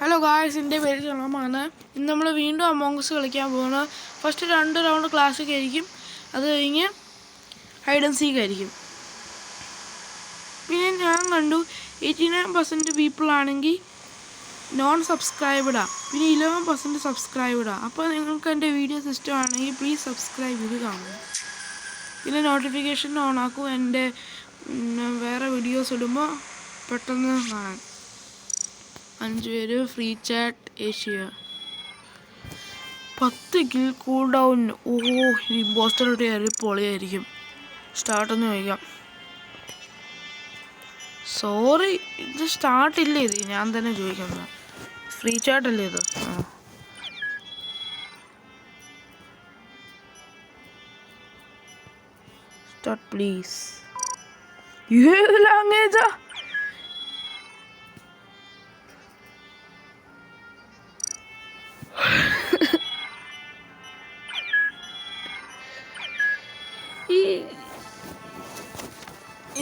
Hello guys, എൻ്റെ പേര് ചളമാണ്. ഇന്ന് നമ്മൾ വീണ്ടും അമോങ്സ് കളിക്കാൻ പോകുന്നത്. ഫസ്റ്റ് 2 റൗണ്ട് ക്ലാസ്സിക് ആയിരിക്കും, അത് കഴിഞ്ഞ് ഹൈഡ് ആൻഡ് സീക്ക് ആയിരിക്കും. പിന്നെ ഞാൻ കണ്ടു 89% പീപ്പിൾ ആണെങ്കിൽ നോൺ സബ്സ്ക്രൈബഡാണ്, പിന്നെ 11% സബ്സ്ക്രൈബഡാണ്. അപ്പോൾ നിങ്ങൾക്ക് എൻ്റെ വീഡിയോസ് ഇഷ്ടമാണെങ്കിൽ പ്ലീസ് സബ്സ്ക്രൈബ് ചെയ്ത് കാണുക. പിന്നെ നോട്ടിഫിക്കേഷൻ ഓൺ ആക്കും, എൻ്റെ വേറെ വീഡിയോസ് ഇടുമ്പോൾ പെട്ടെന്ന് കാണാൻ. 5 പേര് free chat Asia 10 kill cool down. ഇമ്പോസ്റ്ററുടെ ഒരു പൊളിയായിരിക്കും. സ്റ്റാർട്ടെന്ന് ചോദിക്കാം. സോറി, ഇത് സ്റ്റാർട്ടില്ലേ? ഇത് ഞാൻ തന്നെ ചോദിക്കുന്നത്. ഫ്രീ ചാറ്റല്ലേ ഇത്? Start please. ഏത് ലാംഗ്വേജാ?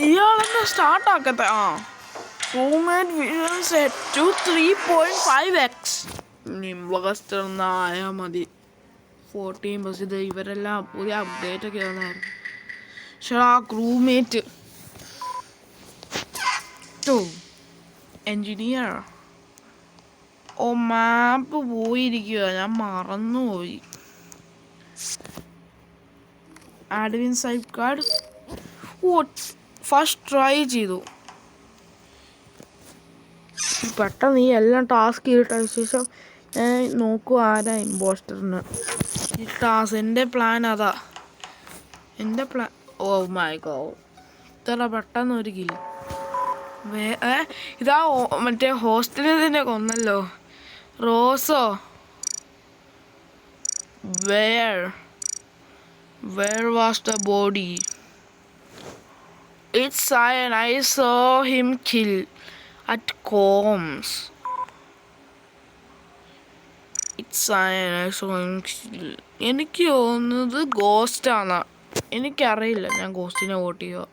ഇയാളെന്താ സ്റ്റാർട്ടാക്കത്തെ? Roommate vision set to 3.5x. Imposter ആയാൽ മതി. 14%. ഇവരെല്ലാം പുതിയ അപ്ഡേറ്റ് ഒക്കെ വന്നായിരുന്നു. Roommate engineer. മാപ്പ് പോയിരിക്കുക, ഞാൻ മറന്നുപോയി. ആഡ്വിൻ സൈപ്പ് കാർഡ് ഫസ്റ്റ് ട്രൈ ചെയ്തു. പെട്ടെന്ന് ഈ എല്ലാം ടാസ്ക് ചെയ്തിട്ട ശേഷം ഞാൻ നോക്കുക ആരാ ഇമ്പോസ്റ്ററിന്. ഈ എൻ്റെ പ്ലാൻ അതാ. എൻ്റെ പ്ലാൻ മൈ ഗോഡ്, ഇത്ര പെട്ടെന്ന് ഒരു കിൽ. ഇതാ മറ്റേ ഹോസ്റ്റലിൽ തന്നെ കൊന്നല്ലോ. റോസോ, where was the body? It's Cyan. I saw him kill at Combs. It's Cyan. I saw him kill. എനിക്ക് തോന്നുന്നത് ഗോസ്റ്റ് ആണ്. എനിക്കറിയില്ല, ഞാൻ ഗോസ്റ്റിനെ വോട്ട് ചെയ്യുക.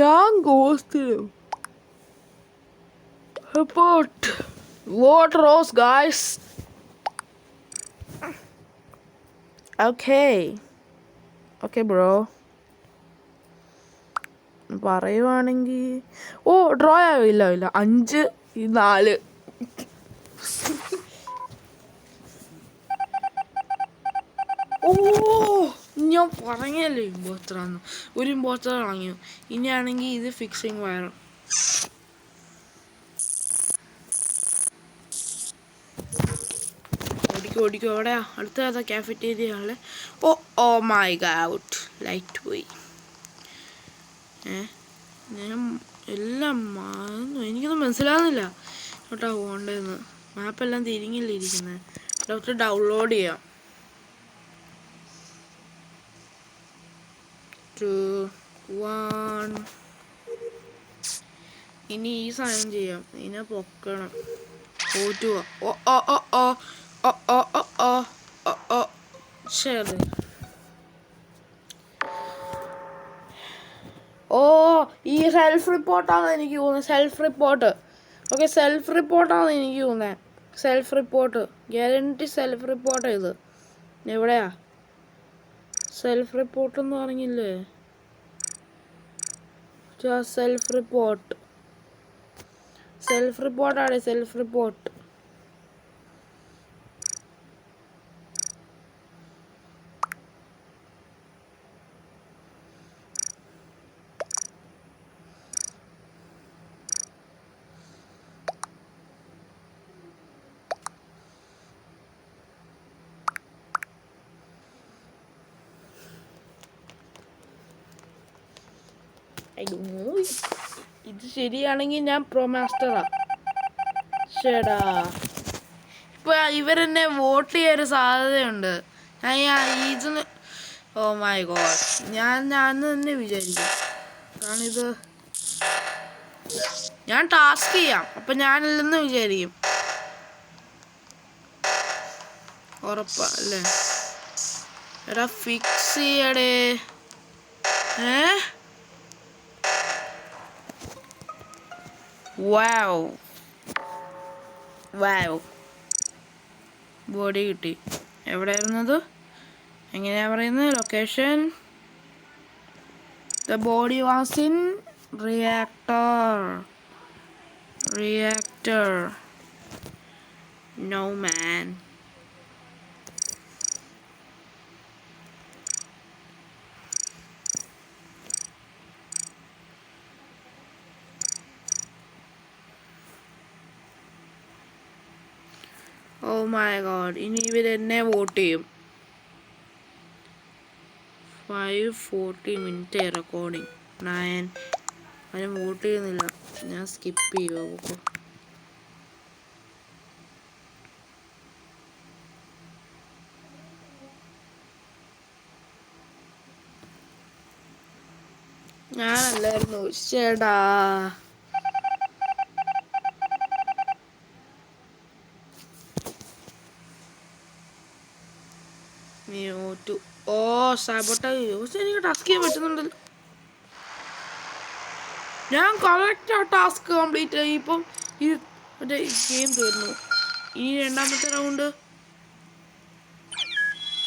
ഞാൻ ഗോസ്റ്റിനും vote Rose, guys. Okay bro. പറയുവാണെങ്കിൽ ഡ്രോ ആവില്ല. 5-4. ഞാൻ പറഞ്ഞല്ലേ ഇമ്പോസ്റ്ററാന്ന്. ഒരു ഇമ്പോസ്റ്റർ വാങ്ങിയോ. ഇനിയാണെങ്കിൽ ഇത് ഫിക്സിങ് വയർ. ഓടിക്കോ എവിടെയാ? അടുത്ത കാഫറ്റേരിയ ആണല്ലേ. ഓ മൈ ഗോഡ്, ലൈറ്റ് പോയി. ഞാൻ എല്ലാം മറന്നു. എനിക്കൊന്നും മനസ്സിലാകുന്നില്ല കേട്ടോ പോകേണ്ടതെന്ന്. മാപ്പെല്ലാം തിരിഞ്ഞില്ല ഇരിക്കുന്നത്. ഡോക്ടർ ഡൗൺലോഡ് ചെയ്യാം. 2, 1. ഇനി ഈ സാധനം ചെയ്യാം. ഇതിനെ പൊക്കണം. പോറ്റുക. ശരി. ഈ സെൽഫ് റിപ്പോർട്ടാണ് എനിക്ക് തോന്നുന്നത്. സെൽഫ് റിപ്പോർട്ടാണ് എനിക്ക് തോന്നുന്നത്. Self report guarantee. Self report ഇത് എവിടെയാ? സെൽഫ് റിപ്പോർട്ട് എന്ന് പറഞ്ഞില്ലേ? സെൽഫ് റിപ്പോർട്ടാണ്. Self report. ഇത് ശരിയാണെങ്കിൽ ഞാൻ പ്രോ മാസ്റ്ററാ. ചേടാ, ഇപ്പൊ ഇവരെന്നെ വോട്ട് ചെയ്യാൻ സാധ്യതയുണ്ട്. ഇതിന് മൈ ഗോഡ്, ഞാൻ തന്നെ വിചാരിക്കും. കാരണം ഇത് ഞാൻ ടാസ്ക് ചെയ്യാം, അപ്പൊ ഞാനല്ലെന്ന് വിചാരിക്കും. ഉറപ്പാ അല്ലേ? എടാ ഫിക്സ് ചെയ്യടേ. വാവ് വാവ് ബോഡി കിട്ടി. എവിടെയായിരുന്നത്? എങ്ങനെയാ പറയുന്നത്? Location. The body was in reactor. No man. Oh my god, ഇനി ഇവരെന്നെ വോട്ട് ചെയ്യും. 5:40 മിനിറ്റ് റെക്കോർഡിങ്. അവരും വോട്ട് ചെയ്യുന്നില്ല. ഞാൻ സ്കിപ്പ് ചെയ്യുമോ? ഞാനല്ലായിരുന്നു ചേട്ടാ. എനിക്ക് ടാസ്ക് ചെയ്യാൻ പറ്റുന്നുണ്ടല്ലോ. ഞാൻ കറക്റ്റ് ആ ടാസ്ക് കംപ്ലീറ്റ് ആയി. ഇപ്പം ഈ മറ്റേ ഗെയിം തീർന്നു. ഇനി രണ്ടാമത്തെ റൗണ്ട്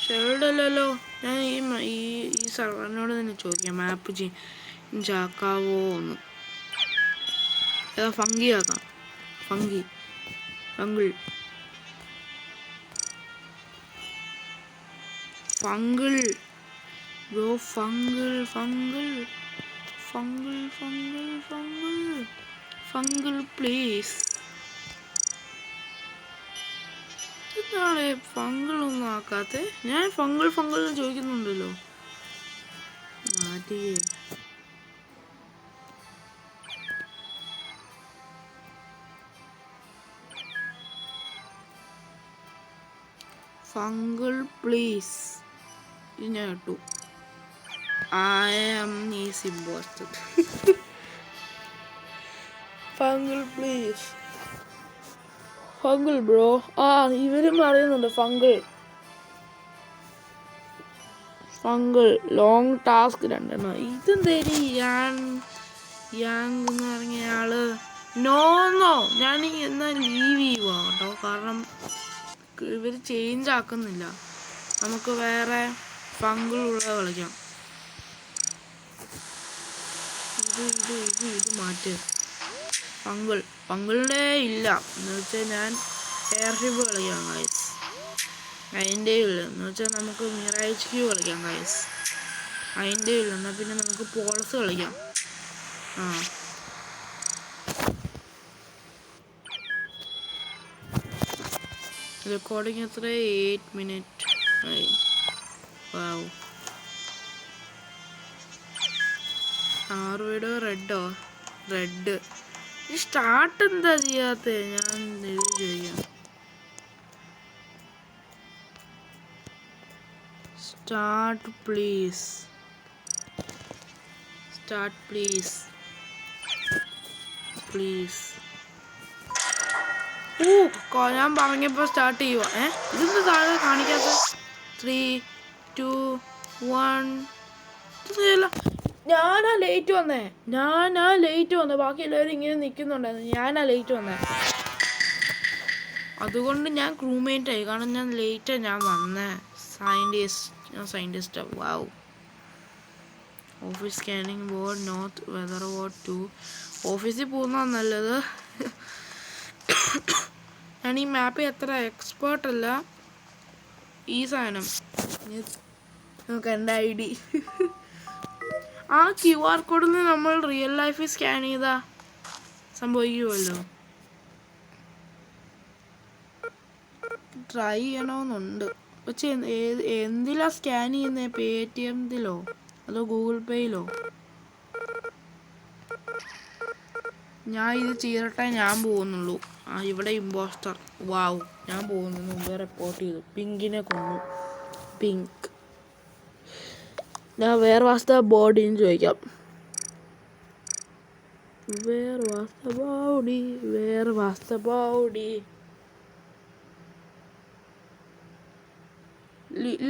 ഷെൽഡല്ലോ. ഞാൻ ഈ സർവറിനോട് തന്നെ ചോദിക്കാം മാപ്പ് ചാക്കാവോ ഒന്ന്. ഏതാ ഫംഗി ആക്കാം. ഫംഗിൾ ബ്രോ. ഫംഗിൾ പ്ലീസ്. എന്താണ് ഫംഗിളൊന്നും ആക്കാത്തെ? ഞാൻ ഫംഗിൾ ചോദിക്കുന്നുണ്ടല്ലോ. മാറ്റിയേ. ഫംഗിൾ പ്ലീസ്. ഇത് ഞാൻ കേട്ടു. I am easy imposter. Fungle please. Fungle bro. ഇവരും പറയുന്നുണ്ട് ഫംഗിൾ ലോങ് ടാസ്ക് 2. ഇതെന്തേരി യാങ് എന്ന് പറഞ്ഞ ആള്. നോ ഞാൻ എന്നാ ലീവ് ചെയ്യുവാ കേട്ടോ. കാരണം ഇവർ ചേഞ്ച് ആക്കുന്നില്ല. നമുക്ക് വേറെ ഫംഗിളുള്ള കളിക്കാം. ഇത് മാറ്റ്. ഫംഗിളിൻ്റെ ഇല്ല എന്ന് വെച്ചാൽ ഞാൻ എയർഷിപ്പ് കളിക്കാം ഗൈസ്. അതിൻ്റെ ഇല്ല എന്ന് വെച്ചാൽ നമുക്ക് മിറാജ് ക്യൂ കളിക്കാം ഗൈസ്. അതിൻ്റെ ഇല്ല. എന്നാൽ പിന്നെ നമുക്ക് പോളസ് കളിക്കാം. റെക്കോർഡിങ് എത്ര? 8 മിനിറ്റ് ആയി. വാവ്. 6 വീടോ റെഡ്. ഈ സ്റ്റാർട്ട് എന്താ ചെയ്യാത്ത? ഞാൻ ചെയ്യാം. Start please. ഞാൻ പറഞ്ഞപ്പോ സ്റ്റാർട്ട് ചെയ്യുക. ഇതെന്ത് താഴെ കാണിക്കാത്ത? 3, 2, 1. ഞാനാ ലേറ്റ് വന്നേ. ബാക്കി എല്ലാവരും ഇങ്ങനെ നിൽക്കുന്നുണ്ടായിരുന്നു. ഞാനാ ലേറ്റ് വന്നേ. അതുകൊണ്ട് ഞാൻ ക്രൂമേറ്റ് ആയി. കാരണം ഞാൻ ലേറ്റാ ഞാൻ വന്നേ. Scientist. Wow. Office scanning board north weather ward 2. ഓഫീസിൽ പോകുന്നതാണ് നല്ലത്. ഞാൻ ഈ മാപ്പിൽ അത്ര എക്സ്പേർട്ട് അല്ല. ഈ സാധനം നമുക്ക് എൻ്റെ ID. ആ QR കോഡിൽ നിന്ന് നമ്മൾ റിയൽ ലൈഫിൽ സ്കാൻ ചെയ്താൽ സംഭവിക്കുമല്ലോ. ട്രൈ ചെയ്യണമെന്നുണ്ട്. പക്ഷെ എന്തിലാ സ്കാൻ ചെയ്യുന്നത്? പേടിഎമ്മിലോ അതോ ഗൂഗിൾ പേയിലോ? ഞാൻ ഇത് ചെയ്തിട്ടേ ഞാൻ പോകുന്നുള്ളൂ. ഇവിടെ ഇമ്പോസ്റ്റർ. വാവ്. ഞാൻ പോകുന്നതിന് മുമ്പേ റിപ്പോർട്ട് ചെയ്തു. പിങ്കിനെ കൊന്നു. പിങ്ക്. ഞാൻ വേർ വാസ് ദ ബോഡിന്ന് ചോദിക്കാം. Where was the body?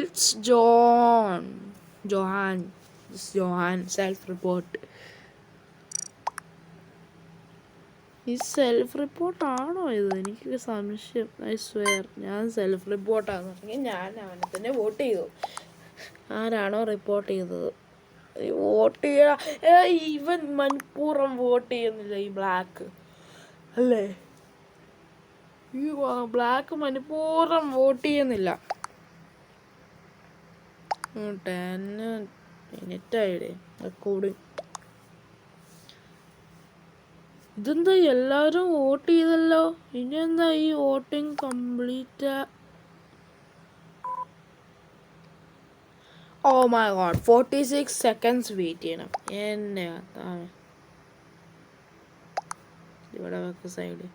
It's Johan self report. ഈ സെൽഫ് റിപ്പോർട്ടാണോ ഇത്? എനിക്കൊരു സംശയം. ഐ സ്വെയർ ഞാൻ സെൽഫ് റിപ്പോർട്ടാന്ന് പറഞ്ഞെങ്കിൽ ഞാൻ അവനെ തന്നെ വോട്ട് ചെയ്തു. ആരാണോ റിപ്പോർട്ട് ചെയ്തത് വോട്ട് ചെയ്യാ. ഇവൻ മനഃപൂർവ്വം വോട്ട് ചെയ്യുന്നില്ല ഈ ബ്ലാക്ക് അല്ലേ? ഈ ബ്ലാക്ക് മനഃപൂർവ്വം വോട്ട് ചെയ്യുന്നില്ല. 10 മിനിറ്റായിടെ റെക്കോർഡിങ്. ഇതെന്താ എല്ലാവരും വോട്ട് ചെയ്തല്ലോ? ഇനി എന്താ ഈ voting complete? Oh my god, 46 seconds wait ചെയ്യണം. എന്നെ ഇവിടെ വെക്ക side.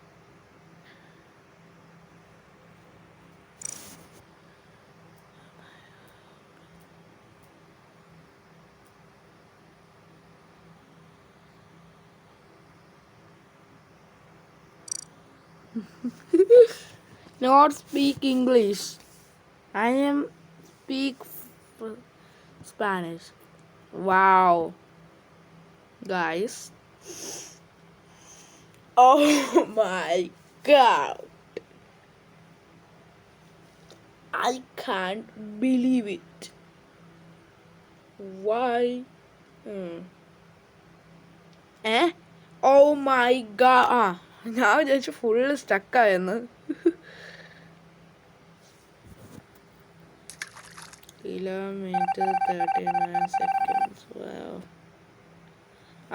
Not speak English. I am speak Spanish. Wow, guys. Oh my god. I can't believe it. Why? Oh my god. ഞാൻ വിചാരിച്ചു ഫുള്ള് സ്റ്റക്കായെന്ന്.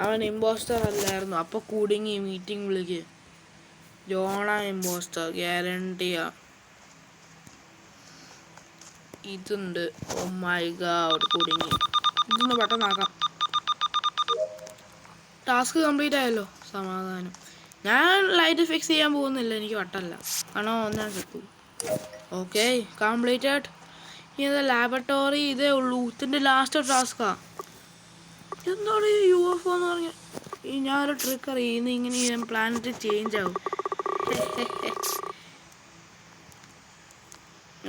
അവൻ ഇമ്പോസ്റ്റർ അല്ലായിരുന്നു. അപ്പൊ കുടുങ്ങി. മീറ്റിംഗ് വിളിക്ക്. ജോണ ഇമ്പോസ്റ്റർ ഗ്യാരണ്ടിയാ. ഇതുണ്ട്. ഓ മൈ ഗോഡ്, കുടുങ്ങി. ഇതൊന്ന് പെട്ടെന്നാക്കാം. ടാസ്ക് കംപ്ലീറ്റ് ആയല്ലോ, സമാധാനം. ഞാൻ ലൈറ്റ് ഫിക്സ് ചെയ്യാൻ പോകുന്നില്ല, എനിക്ക് വട്ടല്ല. ആണോ? ഞാൻ സെറ്റ്. Okay, completed. ഇത് ലാബറട്ടറി ഇതേ ഉള്ളൂ. ഇതിൻ്റെ ലാസ്റ്റ് ടാസ്കാ. എന്താണ് ഈ UFO എന്ന് പറഞ്ഞ? ഞാനൊരു ട്രിക്ക് അറിയുന്നു. ഇങ്ങനെ പ്ലാനറ്റ് ചേഞ്ച് ആവും.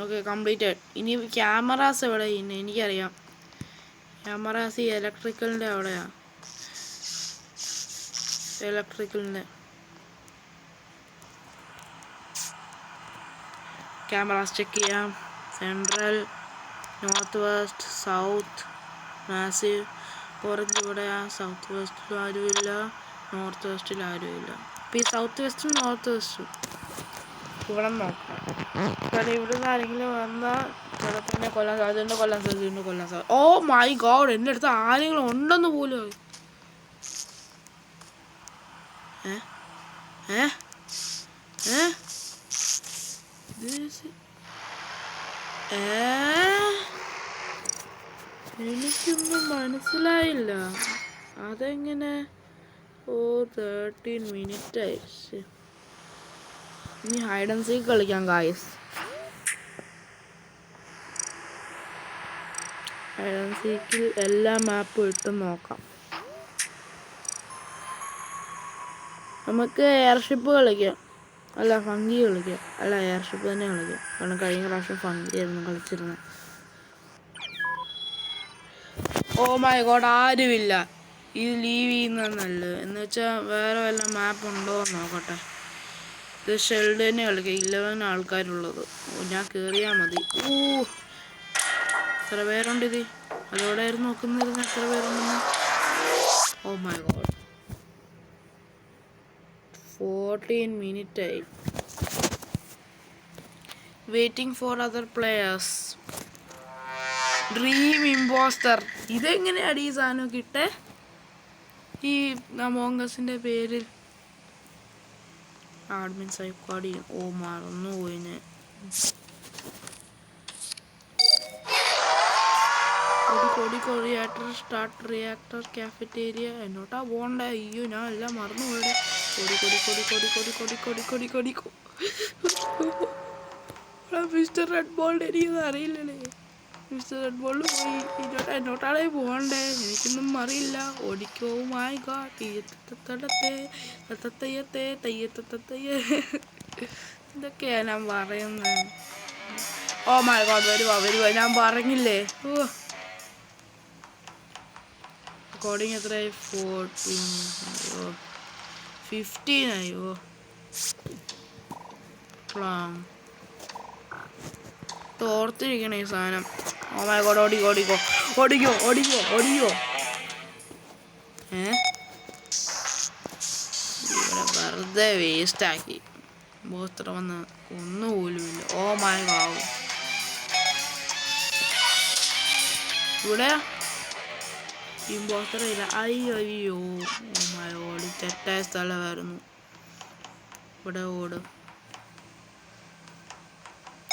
Okay, completed. ഇനി ക്യാമറാസ് എവിടെ? എനിക്കറിയാം. ക്യാമറാസ് ഈ ഇലക്ട്രിക്കലിൻ്റെ അവിടെയാണ്. ഇലക്ട്രിക്കലിൻ്റെ ക്യാമറാസ് ചെക്ക് ചെയ്യാം. Central, north west, south, massive. Orange ഇവിടെയാണ്. സൗത്ത് വെസ്റ്റിലും ആരുമില്ല, നോർത്ത് വെസ്റ്റിൽ ആരുമില്ല. അപ്പോൾ ഈ സൗത്ത് വെസ്റ്റും നോർത്ത് വെസ്റ്റും ഇവിടെ നോക്കാം. കാരണം ഇവിടുന്ന് ആരെങ്കിലും വന്നാൽ ഇവിടെ തന്നെ കൊല്ലാൻ സാധ്യതയുണ്ട്, കൊല്ലാൻ സാധ്യതയുണ്ട്, കൊല്ലാൻ സാധ്യത. ഓ മൈ ഗോഡ്, എൻ്റെ അടുത്ത് ആരെങ്കിലും ഉണ്ടെന്ന് പോലും. എനിക്കൊന്നും മനസ്സിലായില്ല. അതെങ്ങനെ? ഓ 13 മിനിറ്റ് ആയി. ഇനി ഹൈഡ് ആൻഡ് സീക്ക് കളിക്കാം ഗായ്സ്. ഹൈഡ് ആൻഡ് സീക്കിൽ എല്ലാ മാപ്പും ഇട്ട് നോക്കാം. നമുക്ക് എയർഷിപ്പ് കളിക്കാം, അല്ല ഫങ്കി കളിക്കാം. അല്ല, എയർഷിപ്പ് തന്നെ കളിക്കാം. കാരണം കഴിഞ്ഞ പ്രാവശ്യം ഫങ്കി ആയിരുന്നു കളിച്ചിരുന്നത്. ഓ മൈ ഗോഡ്, ആരുമില്ല. ഇത് ലീവ് ചെയ്യുന്നതന്നല്ല. എന്ന് വെച്ചാൽ വേറെ വല്ല മാപ്പ് ഉണ്ടോ എന്ന് നോക്കട്ടെ. ഇത് ഷെൽഡ് തന്നെ കളിക്കാം. 11 ആൾക്കാരുള്ളത്. ഞാൻ കയറിയാൽ മതി. എത്ര പേരുണ്ട് ഇത്? അതോടായിരുന്നു നോക്കുന്നിരുന്നു എത്ര പേരുണ്ടെന്ന്. ഓ മൈ ഗോഡ്, 14 മിനിറ്റ് ആയി. Waiting for other players. Dream impostor. ഇതെങ്ങനെയാണ് ഈ സാധനം കിട്ടേ? ഈ അമോംഗസിൻ്റെ പേരിൽ ആഡ്മിൻ സൈക്കോഡി. ഓ മറന്നു പോയി ഞാൻ. Reactor, start reactor, cafeteria. എന്നോട്ടാ പോണ്ടേ? അയ്യോ, ഞാൻ എല്ലാം മറന്നു പോയി. മിസ്റ്റർ റെഡ് ബോൾഡ്, എനിക്കൊന്നും അറിയില്ലല്ലേ. മിസ്റ്റർ റെഡ് ബോൾഡ് പോയി. എന്നോട്ടാണേ പോകണ്ടേ? എനിക്കൊന്നും അറിയില്ല. ഓടിക്കോ മൈ ഗോഡ്. ഇതൊക്കെയാ ഞാൻ പറയുന്നത്. ഓ മൈ ഗോഡ്, വരുവാ. ഞാൻ പറഞ്ഞില്ലേ. റെക്കോർഡിങ് എത്രയായി? 14. 15 ആയോ? തോർത്തിരിക്കണേ ഈ സാധനം. ഓ മൈ ഗോഡ്, ഓടിക്കോ ഓടിക്കോ ഓടിക്കോ ഓടിക്കോ ഓടിക്കോ. ഇവിടെ വെറുതെ വേസ്റ്റാക്കി. ബോസ്റ്റർ വന്ന് ഒന്നുപോലുമില്ല. Oh my god. ഇവിടെ ഇമ്പോസ്റ്റർ ഇല്ല. അയ്യോ ഓ മൈ ഗോഡ്, തെറ്റായ സ്ഥലമായിരുന്നു. ഇവിടെ ഓട്.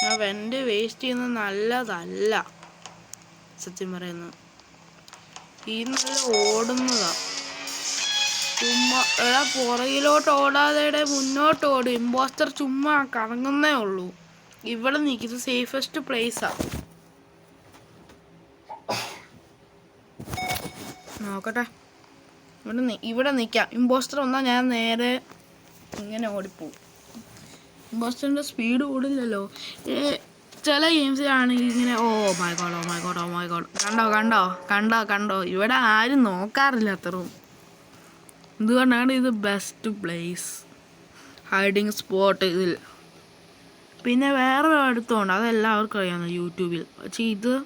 ഞാൻ വെൻ്റ് വേസ്റ്റ് ചെയ്യുന്നത് നല്ലതല്ല സത്യം പറയുന്നത്. ഈ നല്ല ഓടുന്നതാ. ചുമ്മാ എടാ പുറകിലോട്ട് ഓടാതെ മുന്നോട്ട് ഓടും. ഇമ്പോസ്റ്റർ ചുമ്മാ കറങ്ങുന്നേ ഉള്ളൂ. ഇവിടെ നിൽക്കുന്നത് സേഫസ്റ്റ് പ്ലേസാ. നോക്കട്ടെ, ഇവിടെ നിൽക്കാം. ഇമ്പോസ്റ്റർ വന്നാൽ ഞാൻ നേരെ ഇങ്ങനെ ഓടിപ്പോവും. ഇമ്പോസ്റ്ററിൻ്റെ സ്പീഡ് കൂടില്ലല്ലോ. ചില ഗെയിംസിലാണെങ്കിൽ ഇങ്ങനെ oh my god oh my god oh my god. കണ്ടോ കണ്ടോ കണ്ടോ കണ്ടോ. ഇവിടെ ആരും നോക്കാറില്ല അത്രയും. എന്തുകൊണ്ടാണ് ഇത് ബെസ്റ്റ് പ്ലേസ് ഹൈഡിങ് സ്പോട്ട് ഇതിൽ. പിന്നെ വേറെ അടുത്തുണ്ട്, അതെല്ലാവർക്കും അറിയാവുന്ന യൂട്യൂബിൽ. പക്ഷേ ഇതിപ്പോൾ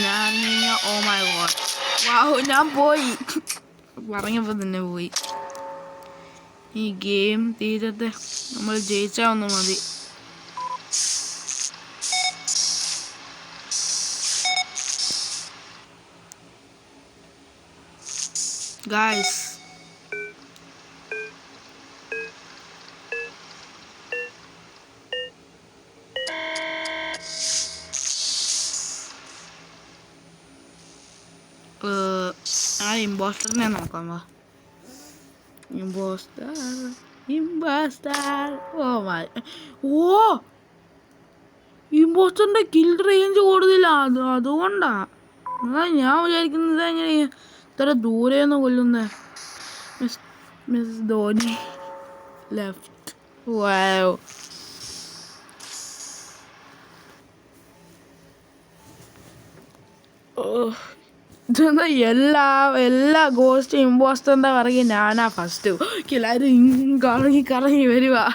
ഞാൻ ഓ മൈ ഗോഡ് വാഹു, ഞാൻ പോയി. പറഞ്ഞപ്പോൾ തന്നെ പോയി. ഈ ഗെയിം തീരത്തെ നമ്മൾ ജയിച്ചാൽ ഒന്ന് മതി. ഗായ്സ് ആ ഇമ്പോസ്റ്ററിനെ നോക്കാം. വാ ഇമ്പോസ്റ്റർ ഓ മൈ ഓ ഇമ്പോസ്റ്ററിൻ്റെ കിൽ റേഞ്ച് കൂടുതല. അതുകൊണ്ടാ ഞാൻ വിചാരിക്കുന്നത് എങ്ങനെ ഇത്ര ദൂരെയൊന്ന് കൊല്ലുന്നേ. MS Dhoni left. വാവ്. ഇതെന്താ എല്ലാ ഗോസ്റ്റ് ഇമ്പോസ്റ്ററിൻ്റെ പറയും ഞാനാ ഫസ്റ്റ്. എല്ലാവരും കറങ്ങി കറങ്ങി വരുവാ.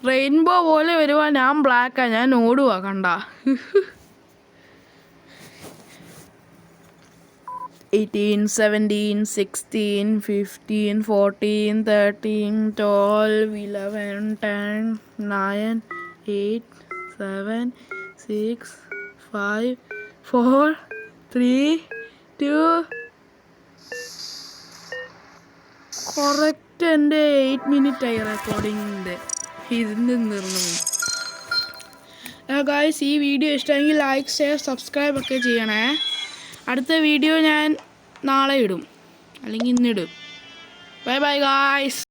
റെയിൻബോ പോലെ വരുവാ. ഞാൻ ബ്ലാക്കാ, ഞാൻ ഓടുവാ. കണ്ട 18 17 16 15 14 13 12 11 10 9 8 7 6 5 4 3 2 കറക്റ്റ്. എൻ്റെ 8 മിനിറ്റ് ആയി റെക്കോർഡിങ്ങിൻ്റെ. ഇതിൻ്റെ നിർണ്ണയം. ഗായ്സ്, ഈ വീഡിയോ ഇഷ്ടമെങ്കിൽ ലൈക്ക് ഷെയർ സബ്സ്ക്രൈബ് ഒക്കെ ചെയ്യണേ. അടുത്ത വീഡിയോ ഞാൻ നാളെ ഇടും, അല്ലെങ്കിൽ ഇന്നിടും. Bye bye guys.